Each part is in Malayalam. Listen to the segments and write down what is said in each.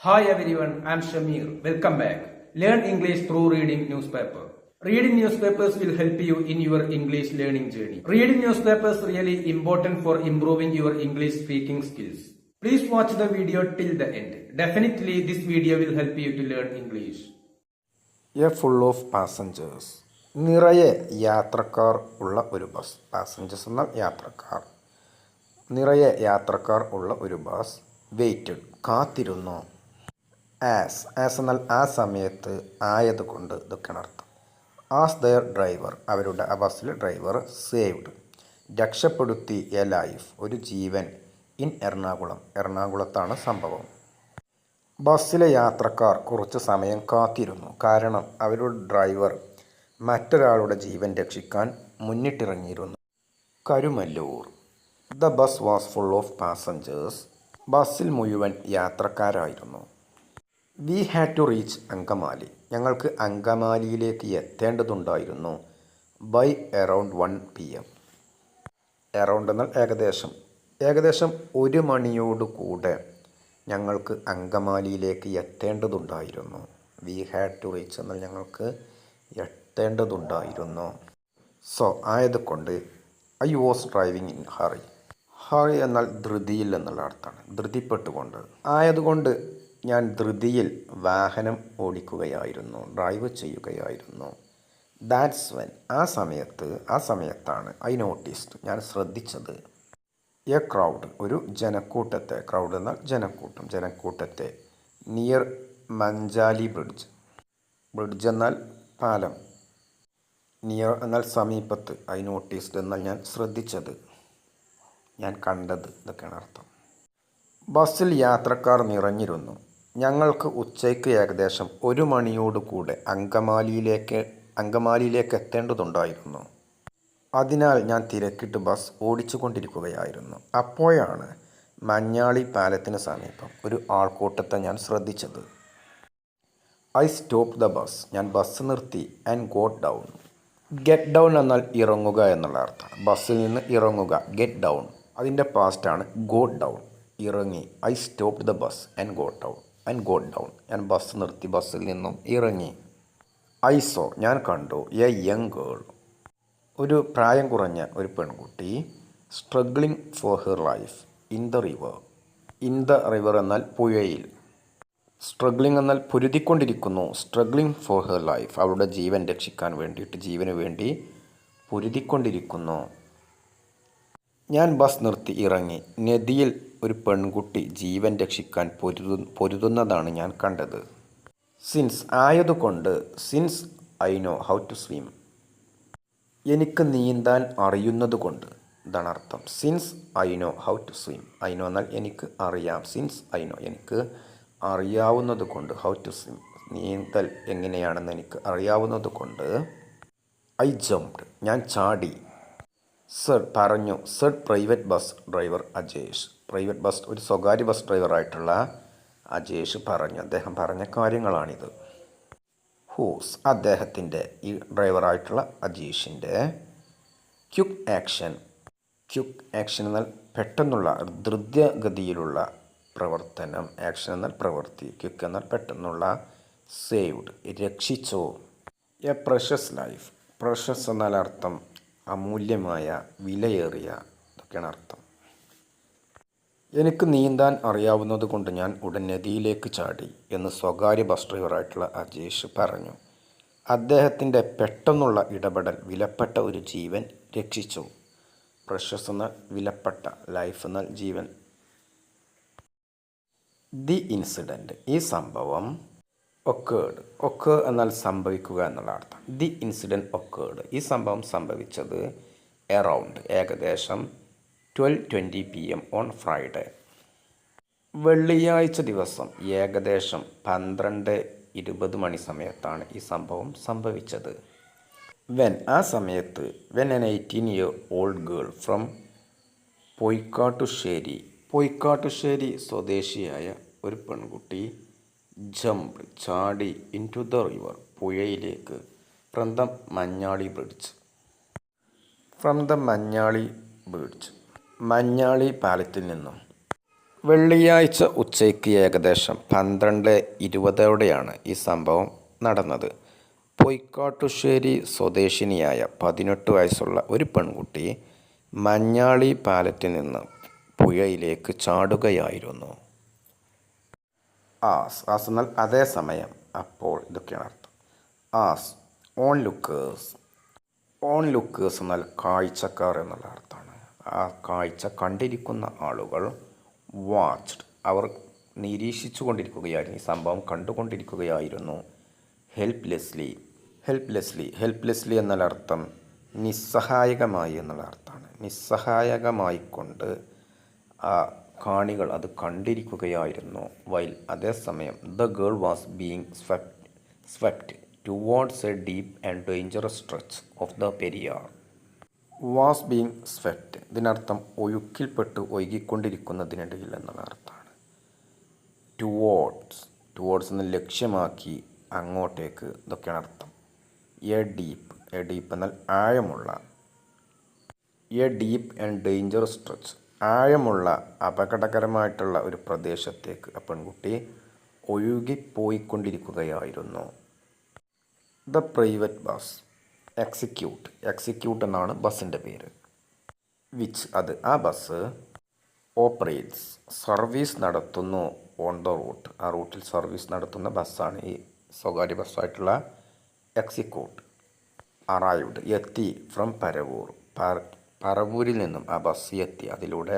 Hi everyone, I am Shamir. Welcome back. Learn English through reading newspaper. Reading newspapers will help you in your English learning journey. Reading newspapers really important for improving your English speaking skills. Please watch the video till the end. Definitely this video will help you to learn English. A full of passengers. നിറയെ യാത്രക്കാർ ഉള്ള ഒരു ബസ്. പാസഞ്ചേഴ്സ് എന്നാൽ യാത്രക്കാർ. നിറയെ യാത്രക്കാർ ഉള്ള ഒരു ബസ് വെയിറ്റഡ് കാത്തിരുന്നു. ആസ് എന്നാൽ ആ സമയത്ത് ആയതുകൊണ്ട് ഇതൊക്കെയാണ് അർത്ഥം. ആസ് ദയർ ഡ്രൈവർ അവരുടെ ആ ബസ്സിലെ ഡ്രൈവർ സേവ്ഡ് രക്ഷപ്പെടുത്തി എ ലൈഫ് ഒരു ജീവൻ ഇൻ എറണാകുളത്താണ് സംഭവം. ബസ്സിലെ യാത്രക്കാർ കുറച്ച് സമയം കാത്തിരുന്നു. കാരണം അവരുടെ ഡ്രൈവർ മറ്റൊരാളുടെ ജീവൻ രക്ഷിക്കാൻ മുന്നിട്ടിറങ്ങിയിരുന്നു. Karumalloor. The bus was full of passengers. ബസ്സിൽ മുഴുവൻ യാത്രക്കാരായിരുന്നു. We had to reach Angamaly. ഞങ്ങൾക്ക് അങ്കമാലിയിലേക്ക് എത്തേണ്ടതുണ്ടായിരുന്നു. By around 1 PM. അറൗണ്ട് എന്നാൽ ഏകദേശം 1 മണിയോട് കൂടെ ഞങ്ങൾക്ക് അങ്കമാലിയിലേക്ക് എത്തേണ്ടതുണ്ടായിരുന്നു. വി ഹാഡ് ടു റീച്ച് എന്നാൽ ഞങ്ങൾക്ക് എത്തേണ്ടതുണ്ടായിരുന്നു. സോ ആയതുകൊണ്ട് I was driving in hurry. Hurry എന്നാൽ ധൃതിയിൽ എന്നുള്ള അർത്ഥമാണ്. ധൃതിപ്പെട്ടുകൊണ്ട്. ആയതുകൊണ്ട് ഞാൻ ധൃതിയിൽ വാഹനം ഓടിക്കുകയായിരുന്നു. ഡ്രൈവ് ചെയ്യുകയായിരുന്നു. ദാറ്റ്സ് വെൻ ആ സമയത്താണ് ഐ നോട്ടീസ്ഡ് ഞാൻ ശ്രദ്ധിച്ചത്. എ ക്രൗഡ് ഒരു ജനക്കൂട്ടത്തെ. ക്രൗഡ് എന്നാൽ ജനക്കൂട്ടത്തെ. നിയർ മഞ്ചാലി ബ്രിഡ്ജ് എന്നാൽ പാലം. നിയർ എന്നാൽ സമീപത്ത്. ഐ നോട്ടീസ്ഡ് എന്നാൽ ഞാൻ ശ്രദ്ധിച്ചത്, ഞാൻ കണ്ടത്, ഇതൊക്കെയാണ് അർത്ഥം. ബസ്സിൽ യാത്രക്കാർ നിറഞ്ഞിരുന്നു. ഞങ്ങൾക്ക് ഉച്ചയ്ക്ക് ഏകദേശം 1 മണിയോട് കൂടെ അങ്കമാലിയിലേക്ക് എത്തേണ്ടതുണ്ടായിരുന്നു. അതിനാൽ ഞാൻ തിരക്കിട്ട് ബസ് ഓടിച്ചു കൊണ്ടിരിക്കുകയായിരുന്നു. അപ്പോഴാണ് മഞ്ഞാളി പാലത്തിന് സമീപം ഒരു ആൾക്കൂട്ടത്തെ ഞാൻ ശ്രദ്ധിച്ചത്. ഐ സ്റ്റോപ്പ് ദ ബസ് ഞാൻ ബസ് നിർത്തി. And got down. Get down എന്നാൽ ഇറങ്ങുക എന്നുള്ള അർത്ഥം. ബസ്സിൽ നിന്ന് ഇറങ്ങുക. ഗെറ്റ് ഡൗൺ അതിൻ്റെ പാസ്റ്റാണ് ഗോട്ട് ഡൗൺ, ഇറങ്ങി. I stop the bus and got down ഞാൻ ബസ് നിർത്തി, ബസ്സിൽ നിന്നും ഇറങ്ങി. ഐ സോ ഞാൻ കണ്ടു. എ യങ് ഗേൾ ഒരു പ്രായം കുറഞ്ഞ ഒരു പെൺകുട്ടി. Struggling for her life in the river എന്നാൽ പുഴയിൽ. സ്ട്രഗ്ലിംഗ് എന്നാൽ പൊരുതിക്കൊണ്ടിരിക്കുന്നു. സ്ട്രഗ്ലിംഗ് ഫോർ ഹെർ ലൈഫ് അവളുടെ ജീവൻ രക്ഷിക്കാൻ വേണ്ടിയിട്ട്, ജീവന് വേണ്ടി പൊരുതിക്കൊണ്ടിരിക്കുന്നു. ഞാൻ ബസ് നിർത്തി ഇറങ്ങി. നദിയിൽ ഒരു പെൺകുട്ടി ജീവൻ രക്ഷിക്കാൻ പൊരുതുന്നതാണ് ഞാൻ കണ്ടത്. സിൻസ് ആയതുകൊണ്ട്. Since I know how to swim എനിക്ക് നീന്താൻ അറിയുന്നതുകൊണ്ട്, ഇതാണ് അർത്ഥം. Since I know how to swim. I know എന്നാൽ എനിക്ക് അറിയാം. സിൻസ് ഐ നോ എനിക്ക് അറിയാവുന്നത് കൊണ്ട്. ഹൗ ടു സ്വിം നീന്തൽ എങ്ങനെയാണെന്ന് എനിക്ക് അറിയാവുന്നത് കൊണ്ട്. ഐ ജംപ്ഡ് ഞാൻ ചാടി. സർ പറഞ്ഞു. Sir private bus driver Ajesh. Private bus ഒരു സ്വകാര്യ ബസ് ഡ്രൈവറായിട്ടുള്ള അജേഷ് പറഞ്ഞു. അദ്ദേഹം പറഞ്ഞ കാര്യങ്ങളാണിത്. ഹൂസ് അദ്ദേഹത്തിൻ്റെ, ഈ ഡ്രൈവറായിട്ടുള്ള അജീഷിൻ്റെ. ക്യുക്ക് ആക്ഷൻ എന്നാൽ പെട്ടെന്നുള്ള ദ്രുതഗതിയിലുള്ള പ്രവർത്തനം. ആക്ഷൻ എന്നാൽ പ്രവൃത്തി. ക്യുക്ക് എന്നാൽ പെട്ടെന്നുള്ള. സേവ്ഡ് രക്ഷിച്ചു. A precious life. പ്രഷ്യസ് എന്നാൽ അർത്ഥം അമൂല്യമായ, വിലയേറിയ, ഇതൊക്കെയാണ് അർത്ഥം. എനിക്ക് നീന്താൻ അറിയാവുന്നത് കൊണ്ട് ഞാൻ ഉടൻ നദിയിലേക്ക് ചാടി എന്ന് സ്വകാര്യ ബസ് ഡ്രൈവറായിട്ടുള്ള അജേഷ് പറഞ്ഞു. അദ്ദേഹത്തിൻ്റെ പെട്ടെന്നുള്ള ഇടപെടൽ വിലപ്പെട്ട ഒരു ജീവൻ രക്ഷിച്ചു. പ്രഷ്യസ് എന്നാൽ വിലപ്പെട്ട, ലൈഫ് എന്നാൽ ജീവൻ. ദി ഇൻസിഡൻറ്റ് ഈ സംഭവം. ഒക്കേർഡ് എന്നാൽ സംഭവിക്കുക എന്നുള്ള അർത്ഥം. ദി ഇൻസിഡൻറ്റ് ഒക്കേർഡ് ഈ സംഭവം സംഭവിച്ചത് എറൗണ്ട് ഏകദേശം 12:20 PM ഓൺ ഫ്രൈഡേ വെള്ളിയാഴ്ച ദിവസം ഏകദേശം 12:20 മണി സമയത്താണ് ഈ സംഭവം സംഭവിച്ചത്. വെൻ ആ സമയത്ത്. When an 18-year-old girl from Poykkattussery സ്വദേശിയായ ഒരു പെൺകുട്ടി ജംപ്ഡ് ചാടി ഇൻ ടു ദ റിവർ പുഴയിലേക്ക്. ഫ്രം ദ മഞ്ഞാളി ബ്രിഡ്ജ് മഞ്ഞാളി പാലത്തിൽ നിന്നും. വെള്ളിയാഴ്ച ഉച്ചയ്ക്ക് ഏകദേശം 12:20 ഈ സംഭവം നടന്നത്. പൊയ്ക്കാട്ടുശ്ശേരി സ്വദേശിനിയായ 18 വയസ്സുള്ള ഒരു പെൺകുട്ടി മഞ്ഞാളി പാലത്തിൽ നിന്ന് പുഴയിലേക്ക് ചാടുകയായിരുന്നു. ആസ് എന്നാൽ അതേസമയം, അപ്പോൾ ഇതൊക്കെയാണ് അർത്ഥം. ആസ് ഓൺ ലുക്കേഴ്സ് എന്നാൽ കാഴ്ചക്കാർ എന്നുള്ള അർത്ഥമാണ്. ആ കാഴ്ച കണ്ടിരിക്കുന്ന ആളുകൾ. വാച്ച്ഡ് അവർ നിരീക്ഷിച്ചു കൊണ്ടിരിക്കുകയായിരുന്നു, ഈ സംഭവം കണ്ടുകൊണ്ടിരിക്കുകയായിരുന്നു. ഹെൽപ്ലെസ്ലി എന്നാൽ അർത്ഥം നിസ്സഹായകമായി എന്നുള്ള അർത്ഥമാണ്. നിസ്സഹായകമായിക്കൊണ്ട് ആ കാണികൾ അത് കണ്ടിരിക്കുകയായിരുന്നു. വൈൽ അതേസമയം the girl was being swept towards A deep and dangerous stretch of the Periyar. Was being swept ഇതിനർത്ഥം ഒഴുക്കിൽപ്പെട്ട് ഒഴുകിക്കൊണ്ടിരിക്കുന്നതിനിടയിൽ എന്നുള്ള അർത്ഥമാണ്. ടുവേർഡ്സ് എന്ന് ലക്ഷ്യമാക്കി, അങ്ങോട്ടേക്ക്, ഇതൊക്കെയാണ് അർത്ഥം. എ ഡീപ്പ് എന്നാൽ ആഴമുള്ള. A deep and dangerous stretch ആഴമുള്ള അപകടകരമായിട്ടുള്ള ഒരു പ്രദേശത്തേക്ക് ആ പെൺകുട്ടി ഒഴുകിപ്പോയിക്കൊണ്ടിരിക്കുകയായിരുന്നു. ദ പ്രൈവറ്റ് ബസ് എക്സിക്യൂട്ട് എന്നാണ് ബസ്സിൻ്റെ പേര്. വിച്ച് ആ ബസ് ഓപ്പറേറ്റ്സ് സർവീസ് നടത്തുന്നു ഓൺ ദ റൂട്ട് ആ റൂട്ടിൽ സർവീസ് നടത്തുന്ന ബസ്സാണ് ഈ സ്വകാര്യ ബസ്സായിട്ടുള്ള എക്സിക്യൂട്ട്. അറൈവ്ഡ് എത്തി ഫ്രം പരവൂരിൽ നിന്നും ആ ബസ് എത്തി, അതിലൂടെ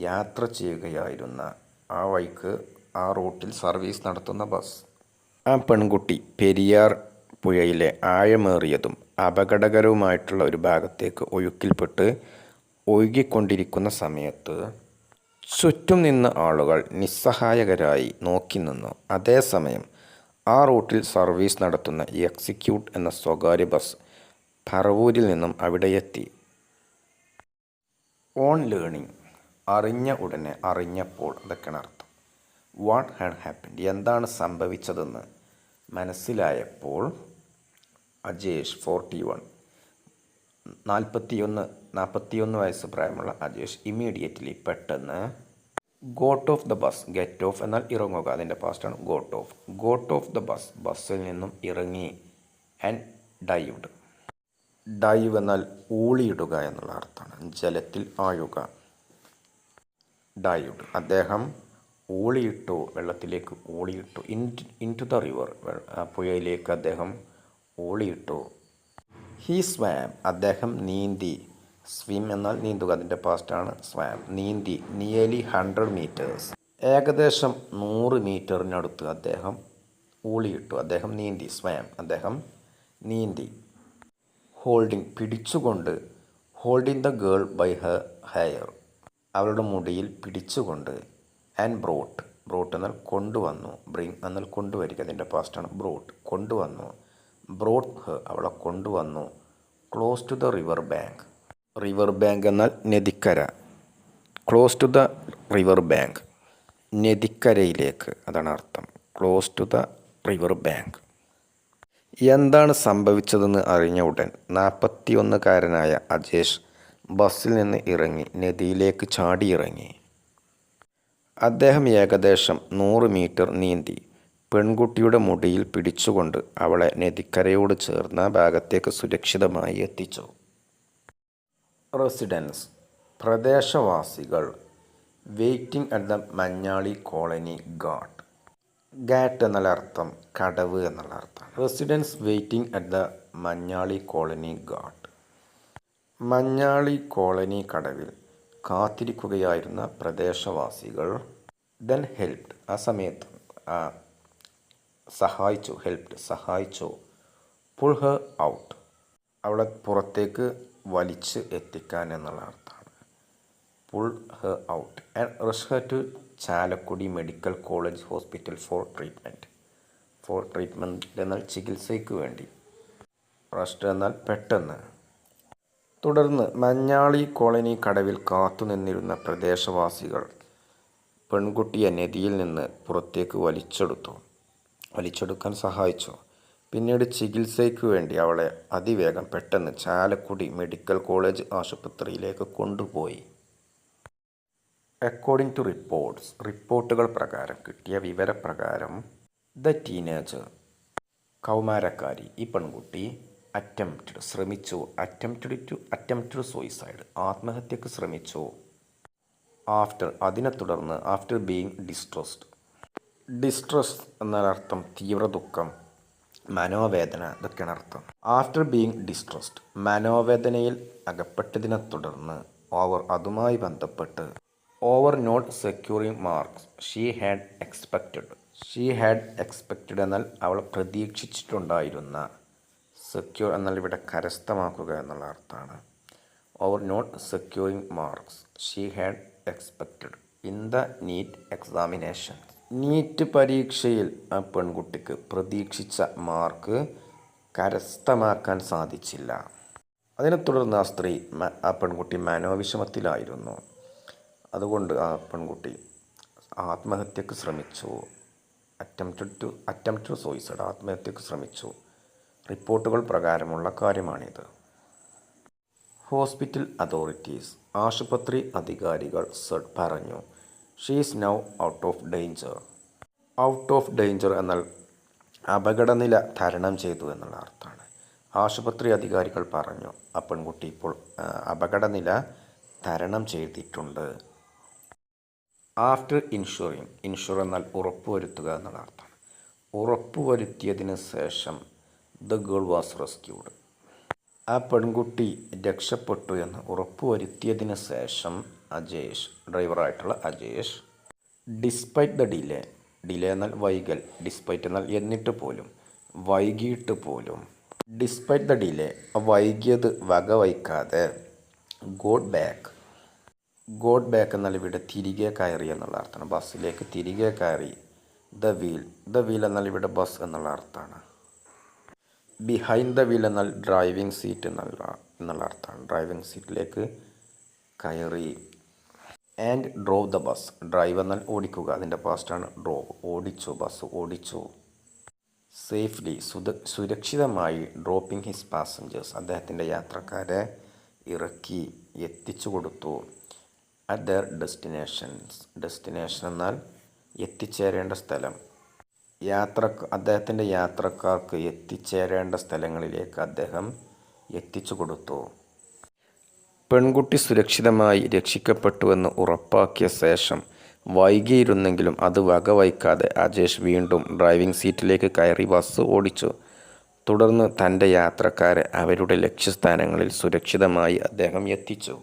യാത്ര ചെയ്യുകയായിരുന്ന ആ വഴിക്ക് ആ റൂട്ടിൽ സർവീസ് നടത്തുന്ന ബസ്. ആ പെൺകുട്ടി പെരിയാർ പുഴയിലെ ആഴമേറിയതും അപകടകരവുമായിട്ടുള്ള ഒരു ഭാഗത്തേക്ക് ഒഴുക്കിൽപ്പെട്ട് ഒഴുകിക്കൊണ്ടിരിക്കുന്ന സമയത്ത് ചുറ്റും നിന്ന ആളുകൾ നിസ്സഹായകരായി നോക്കി നിന്നു. അതേസമയം ആ റൂട്ടിൽ സർവീസ് നടത്തുന്ന എക്സിക്യൂട്ട് എന്ന സ്വകാര്യ ബസ് പറവൂരിൽ നിന്നും അവിടെ എത്തി. ഓൺ ലേണിംഗ് അറിഞ്ഞപ്പോൾ, അതൊക്കെയാണ് അർത്ഥം. വാട്ട് ഹാഡ് ഹാപ്പൻഡ് എന്താണ് സംഭവിച്ചതെന്ന് മനസ്സിലായപ്പോൾ അജേഷ് 41 വയസ്സ് പ്രായമുള്ള അജേഷ് ഇമ്മീഡിയറ്റ്ലി പെട്ടെന്ന് got of the bus. Get of എന്നാൽ ഇറങ്ങുക, അതിൻ്റെ പാസ്റ്റാണ് ഗോട്ട് ഓഫ് ദ ബസ്സിൽ നിന്നും ഇറങ്ങി. ആൻഡ് ഡൈവ് എന്നാൽ ഊളിയിടുക എന്നുള്ള അർത്ഥമാണ്, ജലത്തിൽ ആഴുക. ഡൈവ്ഡ് അദ്ദേഹം ഊളിയിട്ടു, വെള്ളത്തിലേക്ക് ഊളിയിട്ടു. ഇൻടു ദ റിവർ പുഴയിലേക്ക് അദ്ദേഹം ഊളിയിട്ടു. ഹീ സ്വാം അദ്ദേഹം നീന്തി. സ്വിം എന്നാൽ നീന്തുക, അതിൻ്റെ പാസ്റ്റാണ് സ്വാം. നീന്തി. നിയർലി 100 meters ഏകദേശം 100 മീറ്ററിനടുത്ത് അദ്ദേഹം ഊളിയിട്ടു, അദ്ദേഹം നീന്തി. സ്വാം അദ്ദേഹം നീന്തി. പിടിച്ചുകൊണ്ട്. Holding the girl by her hair അവളുടെ മുടിയിൽ പിടിച്ചുകൊണ്ട്. ആൻഡ് ബ്രോട്ട് എന്നാൽ കൊണ്ടുവന്നു. ബ്രിങ് എന്നാൽ കൊണ്ടുവരിക, അതിൻ്റെ പാസ്റ്റാണ് കൊണ്ടുവന്നു. ബ്രോട്ട് ഹെർ അവളെ കൊണ്ടുവന്നു. Close to the river bank എന്നാൽ നദിക്കര. Close to the river bank നദിക്കരയിലേക്ക്, അതാണ് അർത്ഥം. Close to the river bank. എന്താണ് സംഭവിച്ചതെന്ന് അറിഞ്ഞ ഉടൻ 41-കാരനായ അജേഷ് ബസ്സിൽ നിന്ന് ഇറങ്ങി നദിയിലേക്ക് ചാടിയിറങ്ങി. അദ്ദേഹം ഏകദേശം 100 മീറ്റർ നീന്തി പെൺകുട്ടിയുടെ മുടിയിൽ പിടിച്ചുകൊണ്ട് അവളെ നദിക്കരയോട് ചേർന്ന ഭാഗത്തേക്ക് സുരക്ഷിതമായി എത്തിച്ചു. റെസിഡൻസ് പ്രദേശവാസികൾ. Waiting at the Manjali colony ghat എന്നുള്ള അർത്ഥം കടവ് എന്നുള്ള അർത്ഥമാണ്. Residence waiting at the Manjali colony Manjali colony കടവിൽ കാത്തിരിക്കുകയായിരുന്ന പ്രദേശവാസികൾ. ദെൻ ഹെൽപ്ഡ് ആ സമയത്ത് സഹായിച്ചു. പുൾ ഹെർ ഔട്ട് അവളെ പുറത്തേക്ക് വലിച്ച് എത്തിക്കാൻ എന്നുള്ള അർത്ഥമാണ്. Pull her out. And rush her to Chalakudy medical college hospital for treatment എന്നാൽ ചികിത്സയ്ക്ക് വേണ്ടി. റഷ്ട് എന്നാൽ പെട്ടെന്ന്. തുടർന്ന് മഞ്ഞാളി കോളനി കടവിൽ കാത്തുനിന്നിരുന്ന പ്രദേശവാസികൾ പെൺകുട്ടിയെ നദിയിൽ നിന്ന് പുറത്തേക്ക് വലിച്ചെടുക്കാൻ സഹായിച്ചു. പിന്നീട് ചികിത്സയ്ക്ക് വേണ്ടി അവളെ അതിവേഗം പെട്ടെന്ന് ചാലക്കുടി മെഡിക്കൽ കോളേജ് ആശുപത്രിയിലേക്ക് കൊണ്ടുപോയി. അക്കോർഡിംഗ് ടു റിപ്പോർട്ടുകൾ പ്രകാരം കിട്ടിയ വിവരപ്രകാരം ദ ടീനേജർ കൗമാരക്കാരി ഈ പെൺകുട്ടി അറ്റംപ്റ്റഡ് സൂയിസൈഡ് ആത്മഹത്യക്ക് ശ്രമിച്ചു. അതിനെ തുടർന്ന് ആഫ്റ്റർ ബീയിങ് ഡിസ്ട്രസ് എന്നാൽ അർത്ഥം തീവ്ര ദുഃഖം, മനോവേദന ഇതൊക്കെയാണ് അർത്ഥം. ആഫ്റ്റർ ബീയിങ് ഡിസ്ട്രസ്ഡ് മനോവേദനയിൽ അകപ്പെട്ടതിനെ തുടർന്ന് അതുമായി ബന്ധപ്പെട്ട് not securing marks she had expected എന്നാൽ അവൾ പ്രതീക്ഷിച്ചിട്ടുണ്ടായിരുന്ന, സെക്യൂർ എന്നാൽ ഇവിടെ കരസ്ഥമാക്കുക എന്നുള്ള അർത്ഥമാണ്. Not securing marks she had expected in the NEET examination. NEET പരീക്ഷയിൽ ആ പെൺകുട്ടിക്ക് പ്രതീക്ഷിച്ച മാർക്ക് കരസ്ഥമാക്കാൻ സാധിച്ചില്ല. അതിനെ തുടർന്ന് ആ പെൺകുട്ടി മനോവിഷമത്തിലായിരുന്നു. അതുകൊണ്ട് ആ പെൺകുട്ടി ആത്മഹത്യക്ക് ശ്രമിച്ചു. അറ്റംപ്റ്റഡ് സൂയിസൈഡ് ആത്മഹത്യക്ക് ശ്രമിച്ചു. റിപ്പോർട്ടുകൾ പ്രകാരമുള്ള കാര്യമാണിത്. ഹോസ്പിറ്റൽ അതോറിറ്റീസ് ആശുപത്രി അധികാരികൾ പറഞ്ഞു she is now out of danger എന്നാൽ അപകടനില തരണം ചെയ്തു എന്നുള്ള അർത്ഥമാണ്. ആശുപത്രി അധികാരികൾ പറഞ്ഞു ആ പെൺകുട്ടി ഇപ്പോൾ അപകടനില തരണം ചെയ്തിട്ടുണ്ട്. ആഫ്റ്റർ ഇൻഷുർ എന്നാൽ ഉറപ്പുവരുത്തുക എന്നുള്ള അർത്ഥമാണ്. ഉറപ്പുവരുത്തിയതിന് ശേഷം ദ ഗേൾ വാസ് റെസ്ക്യൂഡ് ആ പെൺകുട്ടി രക്ഷപ്പെട്ടു എന്ന് ഉറപ്പുവരുത്തിയതിന് ശേഷം ഡ്രൈവറായിട്ടുള്ള അജേഷ് ഡിസ്പൈറ്റ് ദ ഡിലേ എന്നാൽ വൈകൽ, ഡിസ്പൈറ്റ് എന്നാൽ എന്നിട്ട് പോലും, വൈകിട്ട് പോലും, ഡിസ്പൈറ്റ് ദ ഡിലേ വൈകിയത് വകവയ്ക്കാതെ ഗോഡ് ബാക്ക് എന്നാൽ ഇവിടെ തിരികെ കയറി എന്നുള്ള അർത്ഥമാണ്. ബസ്സിലേക്ക് തിരികെ കയറി. ദ വീൽ എന്നാൽ ഇവിടെ ബസ് എന്നുള്ള അർത്ഥമാണ്. ബിഹൈൻഡ് ദ വീൽ എന്നാൽ ഡ്രൈവിംഗ് സീറ്റ് എന്നുള്ള അർത്ഥമാണ്. ഡ്രൈവിംഗ് സീറ്റിലേക്ക് കയറി. And drove the bus drive എന്നാൽ ഓടിക്കുക, അതിൻ്റെ പാസ്റ്റാണ് ഡ്രോവ്. ബസ് ഓടിച്ചു. സേഫ്ലി സുരക്ഷിതമായി ഡ്രോപ്പിംഗ് ഹിസ് പാസഞ്ചേഴ്സ് അദ്ദേഹത്തിൻ്റെ യാത്രക്കാരെ ഇറക്കി എത്തിച്ചു കൊടുത്തു. അറ്റ് ദർ ഡെസ്റ്റിനേഷൻ എന്നാൽ എത്തിച്ചേരേണ്ട സ്ഥലം. അദ്ദേഹത്തിൻ്റെ യാത്രക്കാർക്ക് എത്തിച്ചേരേണ്ട സ്ഥലങ്ങളിലേക്ക് അദ്ദേഹം എത്തിച്ചു കൊടുത്തു. പെൺകുട്ടി സുരക്ഷിതമായി രക്ഷിക്കപ്പെട്ടുവെന്ന് ഉറപ്പാക്കിയ ശേഷം വൈകിയിരുന്നെങ്കിലും അത് വകവയ്ക്കാതെ അജേഷ് വീണ്ടും ഡ്രൈവിംഗ് സീറ്റിലേക്ക് കയറി ബസ് ഓടിച്ചു. തുടർന്ന് തൻ്റെ യാത്രക്കാരെ അവരുടെ ലക്ഷ്യസ്ഥാനങ്ങളിൽ സുരക്ഷിതമായി അദ്ദേഹം എത്തിച്ചു.